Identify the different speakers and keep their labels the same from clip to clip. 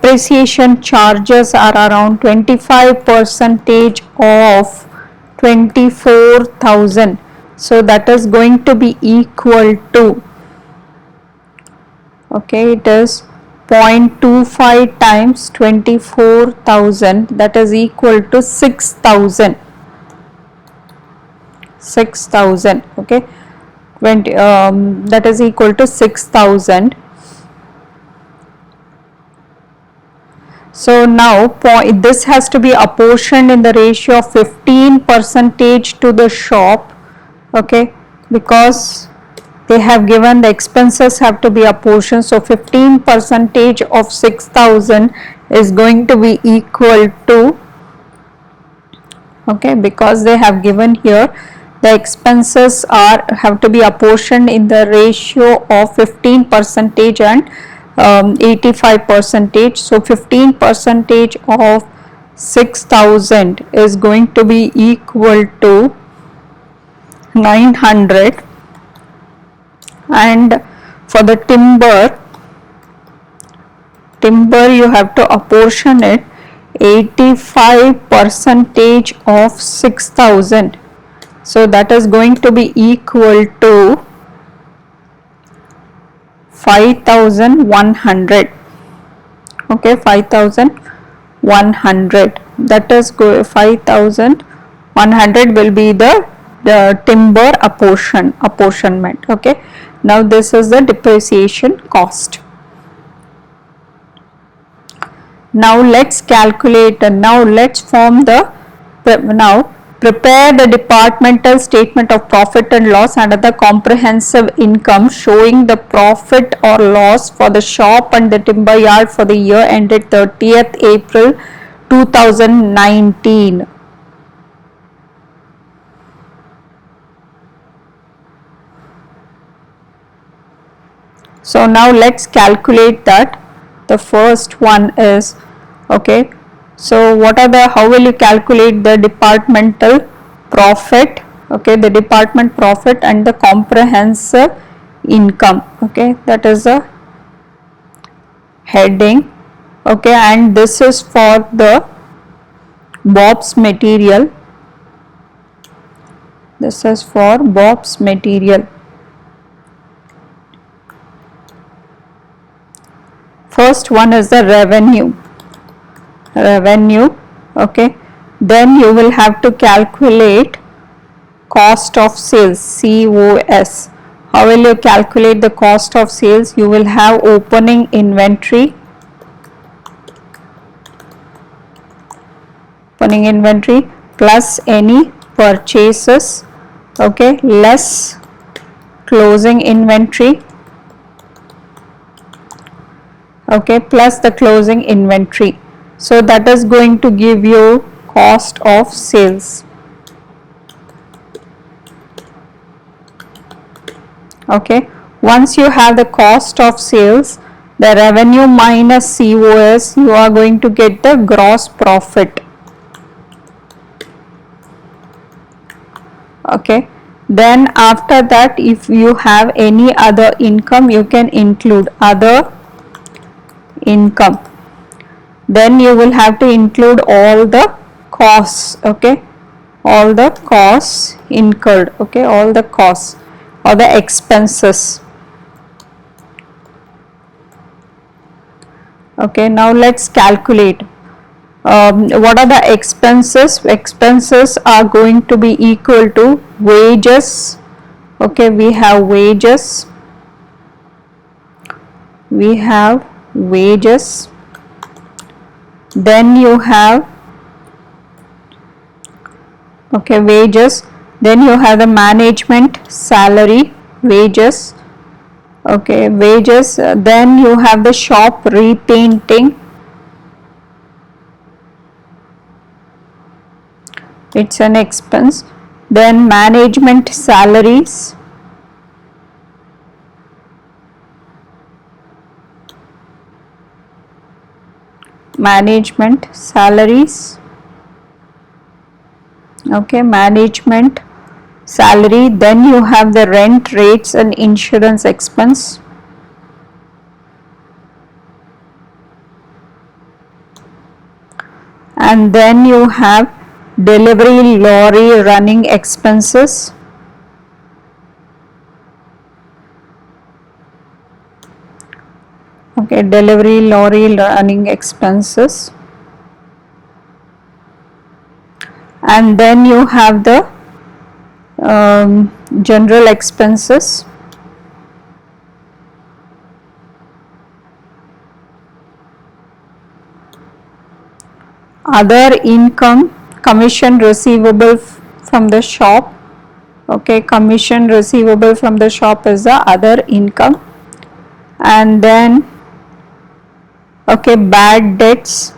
Speaker 1: depreciation charges are around 25% of 24,000. So that is going to be equal to, okay, it is 0.25 times 24,000, that is equal to 6,000. 6,000, okay, 20 that is equal to 6,000. So now this has to be apportioned in the ratio of 15% to the shop, okay, because they have given the expenses have to be apportioned. So 15% of 6,000 is going to be equal to, okay, because they have given here the expenses have to be apportioned in the ratio of 15% and 85%. So 15% of 6,000 is going to be equal to 900, and for the timber you have to apportion it 85% of 6,000. So that is going to be equal to 5,100, okay, 5,100, that is 5,100 will be the timber apportionment, okay. Now this is the depreciation cost. Now let's calculate, now let's form the, now prepare the departmental statement of profit and loss under the comprehensive income, showing the profit or loss for the shop and the timber yard for the year ended 30th April 2019. So now let's calculate that. The first one is, okay, so what are the, how will you calculate the departmental profit, okay, the department profit and the comprehensive income, okay, that is a heading, okay, and this is for the Bob's material, this is for Bob's material. First one is the revenue, okay, then you will have to calculate cost of sales, COS. How will you calculate the cost of sales? You will have opening inventory, plus any purchases, okay, less closing inventory, okay, plus the closing inventory. So that is going to give you cost of sales, okay. Once you have the cost of sales, the revenue minus COS, you are going to get the gross profit, okay. Then after that, if you have any other income, you can include other income. Then you will have to include all the costs, okay, all the costs incurred, okay, all the costs or the expenses, okay. Now let's calculate what are the expenses. Expenses are going to be equal to wages, okay, we have wages, then you have, okay, wages, then you have the management salary, wages, okay, wages, then you have the shop repainting, it's an expense, then management salaries, okay, management salary, then you have the rent, rates and insurance expense, and then you have delivery lorry running expenses. Okay, delivery lorry running expenses, and then you have the general expenses, other income, commission receivable from the shop. Okay, commission receivable from the shop is the other income, and then okay, bad debts,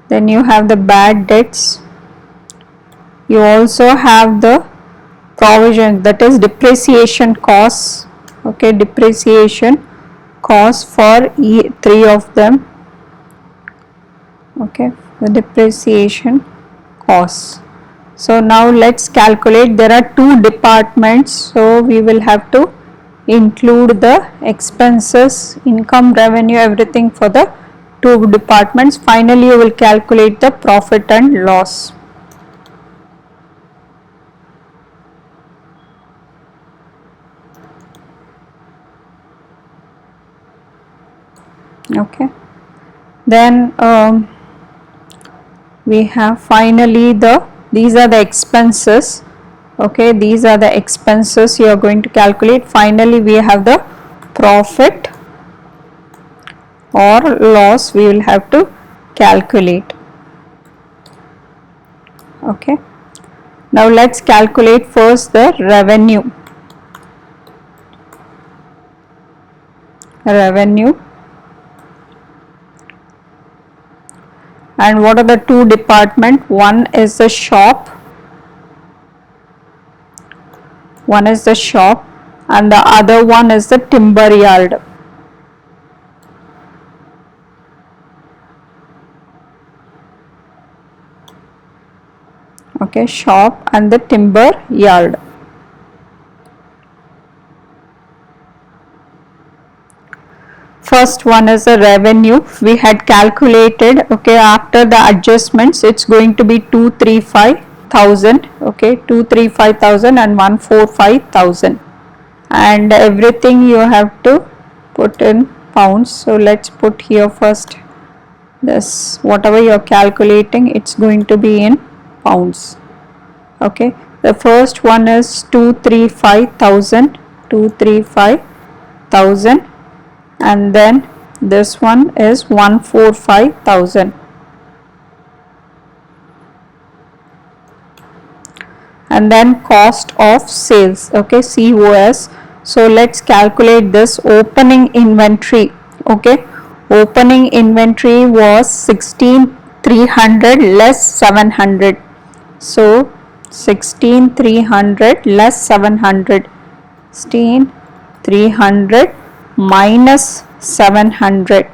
Speaker 1: then you have the bad debts. You also have the provision, that is depreciation costs. Okay, depreciation costs for three of them. Okay, the depreciation costs. So now let's calculate. There are two departments, so we will have to include the expenses, income, revenue, everything for the two departments. Finally you will calculate the profit and loss. Okay, then we have finally these are the expenses. Okay, these are the expenses you are going to calculate. Finally we have the profit or loss we will have to calculate. Okay, now let's calculate first the revenue. And what are the two departments? One is the shop, and the other one is the timber yard. Okay, shop and the timber yard. First one is the revenue. We had calculated, okay, after the adjustments it's going to be 235,000. Okay, 235,000 and 145,000, and everything you have to put in pounds. So let's put here first this, whatever you are calculating, it's going to be in pounds. Okay, the first one is 235,000, and then this one is 145,000, and then cost of sales. Okay, COS. So let's calculate this. Opening inventory. Okay, opening inventory was 16,300 less 700. So 16,300 less 700, 16,300 minus 700.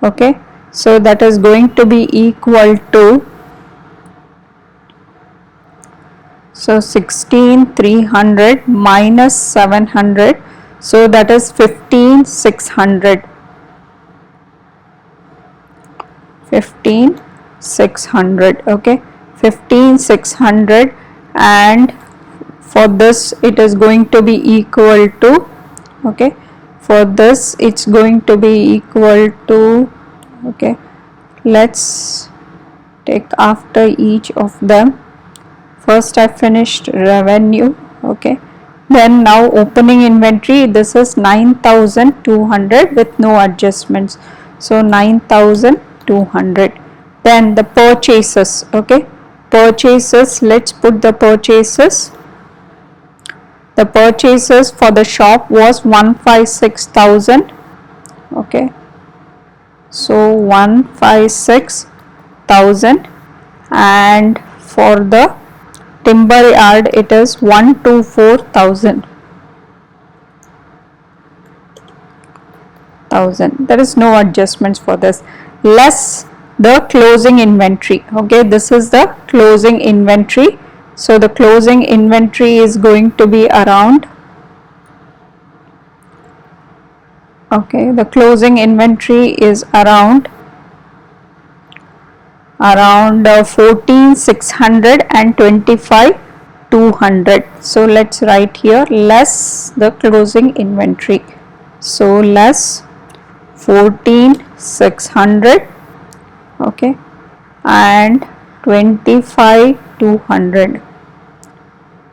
Speaker 1: Okay, so that is going to be equal to, so 16,300 minus 700, so that is 15,600. 15,600. Okay, 15,600, and for this it is going to be equal to, okay, for this it's going to be equal to, okay, let's take after each of them. First I finished revenue. Okay, then now opening inventory, this is 9,200 with no adjustments, so 9,200. Then the purchases. Okay, purchases, let's put the purchases. The purchases for the shop was 156,000. Okay, so 156,000, and for the timber yard it is 124,000. There is no adjustments for this, less the closing inventory. Okay, this is the closing inventory. So the closing inventory is going to be around Okay, the closing inventory is around 14,600 and 25,200. So let's write here less the closing inventory. So less 14,600, okay, and 25,200.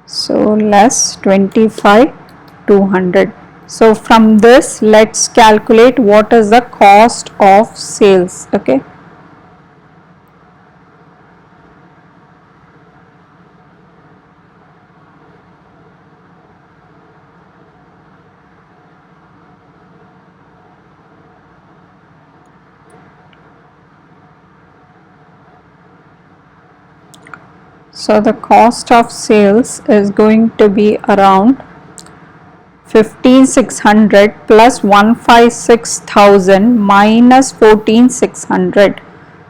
Speaker 1: So less 25,200. So from this, let's calculate what is the cost of sales. Okay. So the cost of sales is going to be around 15,600 plus 156,000 minus 14,600.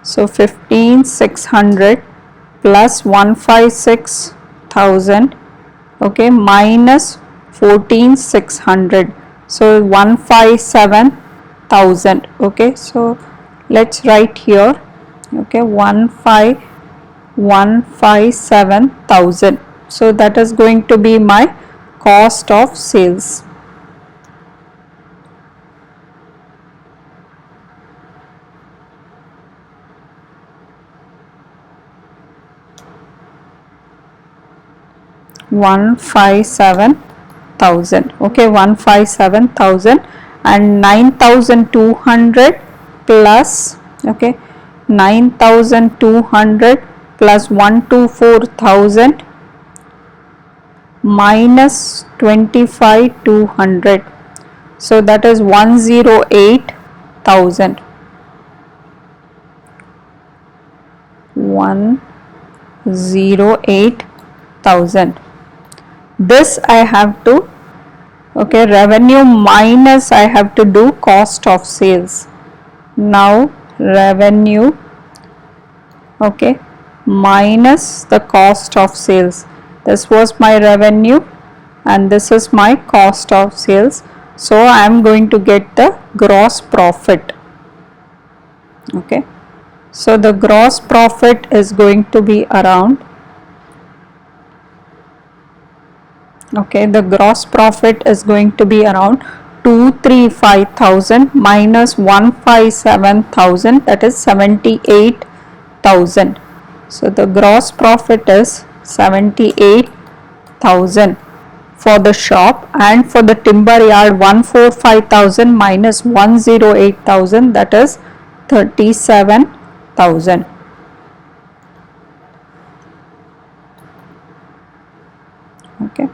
Speaker 1: So 15,600 plus 156,000, okay, minus 14,600. So 157,000. Okay, so let's write here, okay, 157,000. So that is going to be my cost of sales. $157,000. Okay, 157,000 and 9,200 plus, okay, 9,200 plus 124,000 minus 25,200. So that is 108,000. 108,000. This I have to, okay, revenue minus I have to do cost of sales. Now revenue, okay, minus the cost of sales. This was my revenue and this is my cost of sales. So I am going to get the gross profit. Okay, so the gross profit is going to be around, okay, the gross profit is going to be around 235,000 minus 157,000, that is 78,000. So the gross profit is 78,000 for the shop, and for the timber yard 145,000 minus 108,000, that is 37,000. Okay.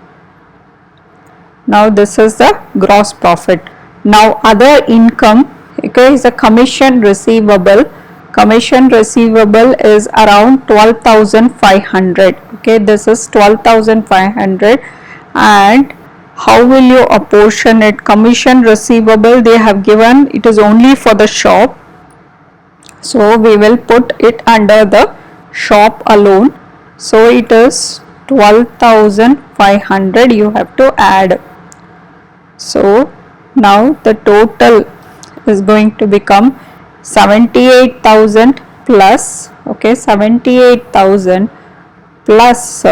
Speaker 1: Now this is the gross profit. Now other income, okay, is a commission receivable. Commission receivable is around 12,500. Okay, this is 12,500. And how will you apportion it? Commission receivable they have given, it is only for the shop. So we will put it under the shop alone. So it is 12,500 you have to add. So now the total is going to become 78,000 plus, okay, 78,000 plus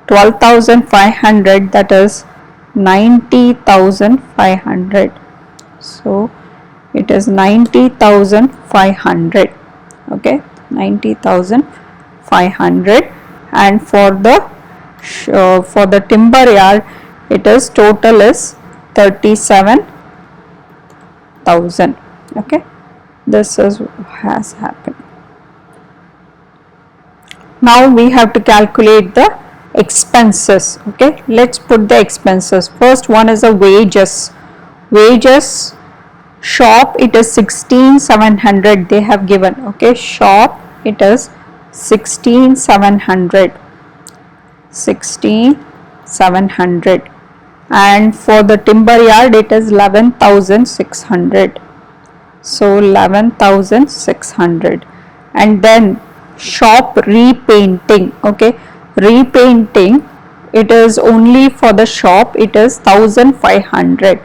Speaker 1: 12,500, that is 90,500. So it is 90,500. Okay, 90,500. And for the timber yard, it is total is 37,000. Okay, this has happened. Now we have to calculate the expenses. Okay, let's put the expenses. First one is the wages. Wages, shop, it is 16,700 they have given. Okay, shop, it is 16,700. 16,700. And for the timber yard it is 11,600. So 11,600. And then shop repainting, okay, repainting, it is only for the shop, it is 1,500.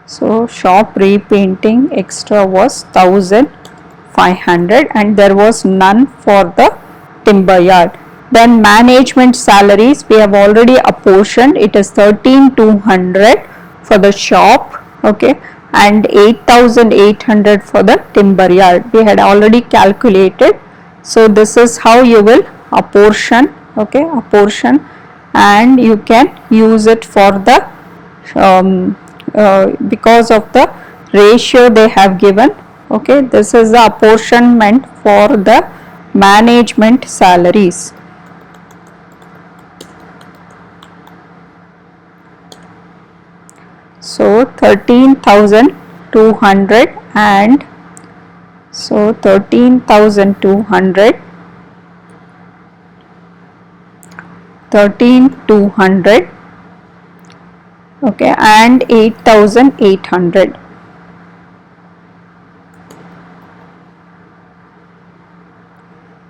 Speaker 1: So shop repainting extra was 1500 and there was none for the timber yard. Then management salaries we have already apportioned, it is 13,200 for the shop, okay, and 8,800 for the timber yard. We had already calculated. So this is how you will apportion, okay, apportion, and you can use it for the because of the ratio they have given, okay. This is the apportionment for the management salaries. So 13,200 and so 13,200, 13,200, okay, and 8,800.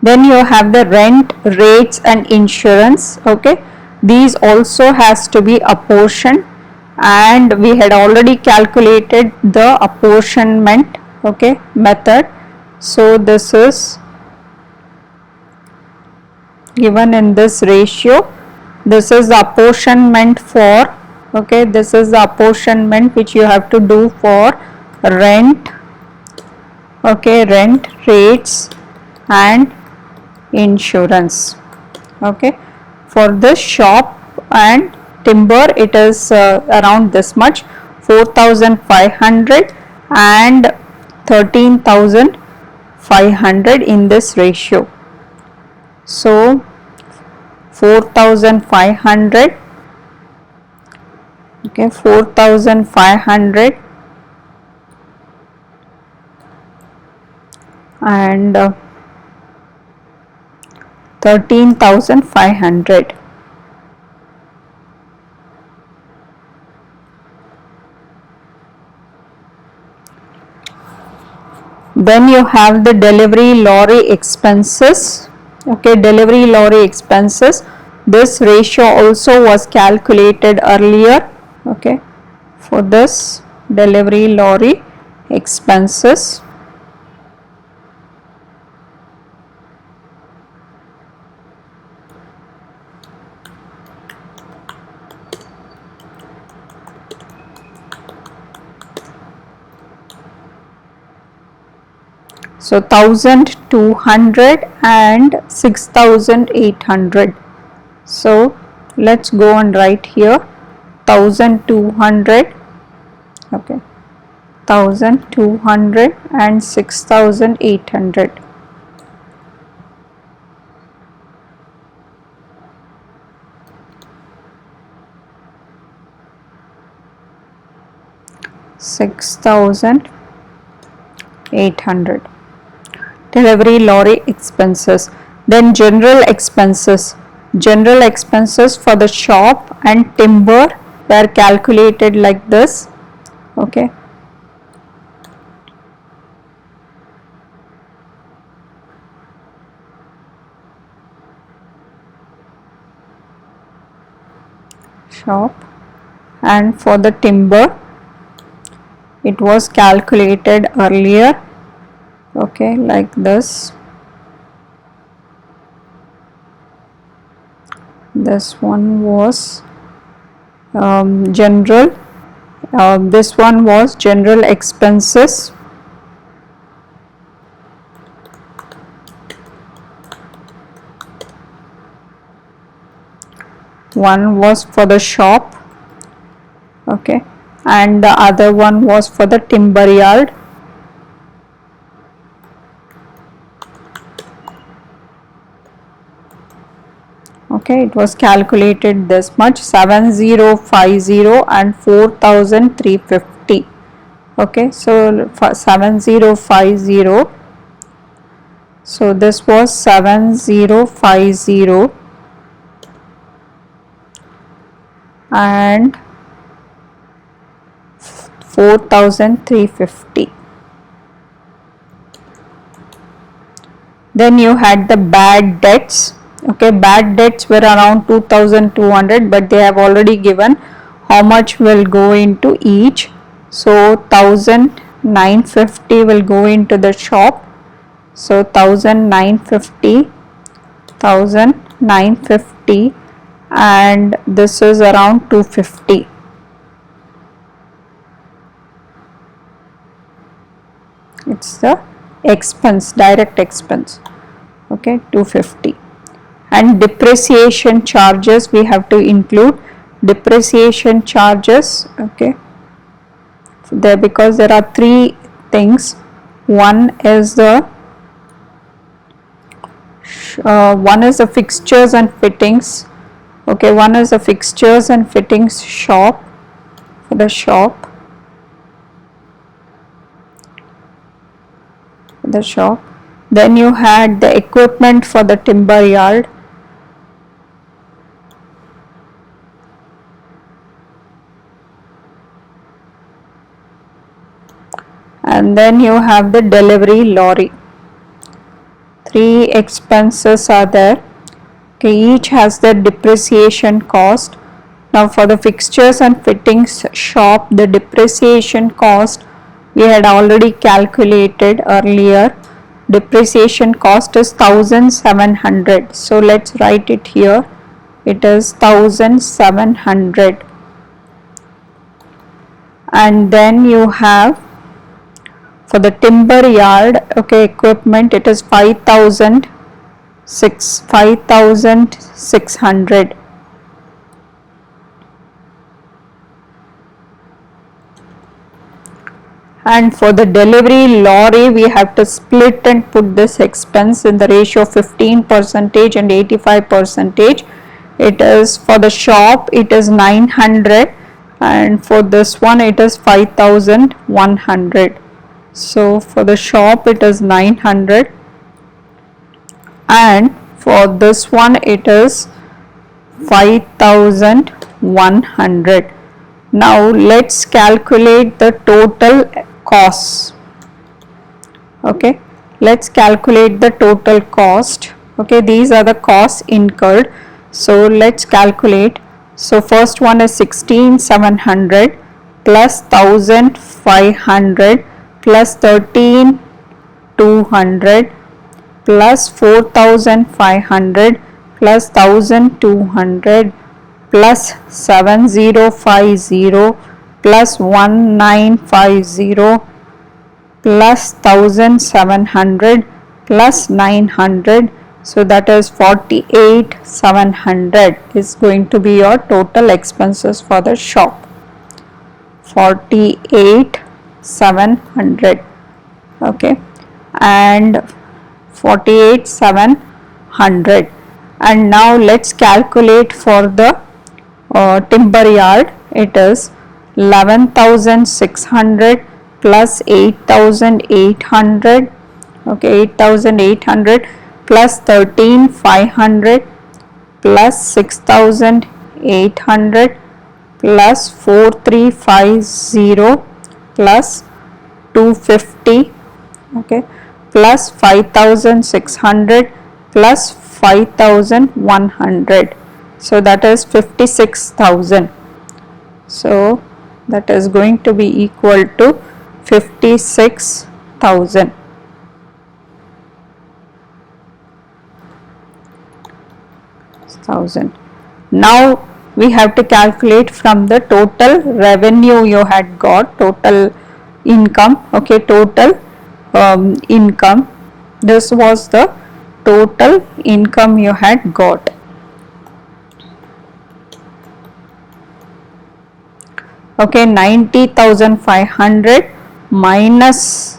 Speaker 1: Then you have the rent, rates and insurance, okay. These also has to be apportioned and we had already calculated the apportionment, okay, method. So this is given in this ratio. This is the apportionment for, okay, this is the apportionment which you have to do for rent, okay, rent, rates and insurance, okay. For this shop and timber it is around this much, 4,500 and 13,500 in this ratio. So 4,500, okay, 4,500 and 13,500. Then you have the delivery lorry expenses, okay, delivery lorry expenses. This ratio also was calculated earlier, okay, for this delivery lorry expenses. So 1,200 and 6,800. So let's go and write here 1,200, okay, 1,200 and 6,800. $6,800. Delivery lorry expenses. Then general expenses. General expenses for the shop and timber were calculated like this, okay. Shop and for the timber it was calculated earlier, okay, like this. This one was general, this one was general expenses, one was for the shop, okay, and the other one was for the timber yard. Okay, it was calculated this much, 7,050 and 4,350. Okay, so 7,050. So this was 7,050 and 4,350. Then you had the bad debts. Okay, bad debts were around 2,200, but they have already given how much will go into each. So 1950 will go into the shop. So 1950 and this is around 250. It's the expense, direct expense. Okay, 250. And depreciation charges, we have to include depreciation charges. Okay, there, because there are three things. One is the fixtures and fittings. Okay, one is the fixtures and fittings shop, for the shop, then you had the equipment for the timber yard, and then you have the delivery lorry. Three expenses are there. Okay, each has the depreciation cost. Now for the fixtures and fittings shop, the depreciation cost we had already calculated earlier. Depreciation cost is 1700. So let's write it here. It is 1700. And then you have for the timber yard, okay, equipment, it is 5600. And for the delivery lorry, we have to split and put this expense in the ratio of 15% and 85%. It is for the shop, it is 900, and for this one it is 5100. So for the shop it is 900, and for this one it is 5100. Now let's calculate the total costs. Okay, let's calculate the total cost. Okay, these are the costs incurred. So let's calculate. So first one is 16700 plus 1500 plus 13200 plus 4500 plus 1200 plus 7050 plus 1950 plus 1700 plus 900. So that is 48700 is going to be your total expenses for the shop. 48700. Okay, and 48700. And now let's calculate for the timber yard. It is 11600 plus 8800. Okay, 8800 plus 13500 plus 6800 plus 4350 plus 250. Okay, plus 5600 plus 5100. So that is 56,000. So that is going to be equal to 56,000. Now we have to calculate from the total revenue you had got, total income. Okay, total income. This was the total income you had got. Okay, 90,500 minus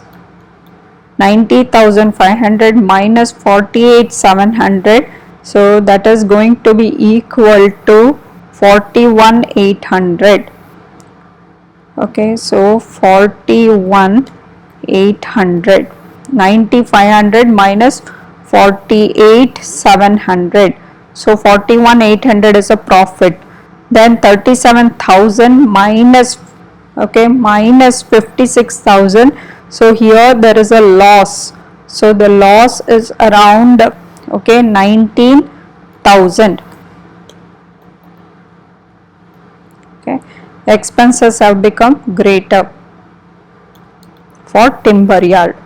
Speaker 1: 48,700. So that is going to be equal to 41,800. Okay, so 41,800. 9,500 minus 48,700. So 41,800 is a profit. Then 37,000 minus, okay, minus 56,000. So here there is a loss. So the loss is around, okay, 19,000. Okay, expenses have become greater. for timber yard.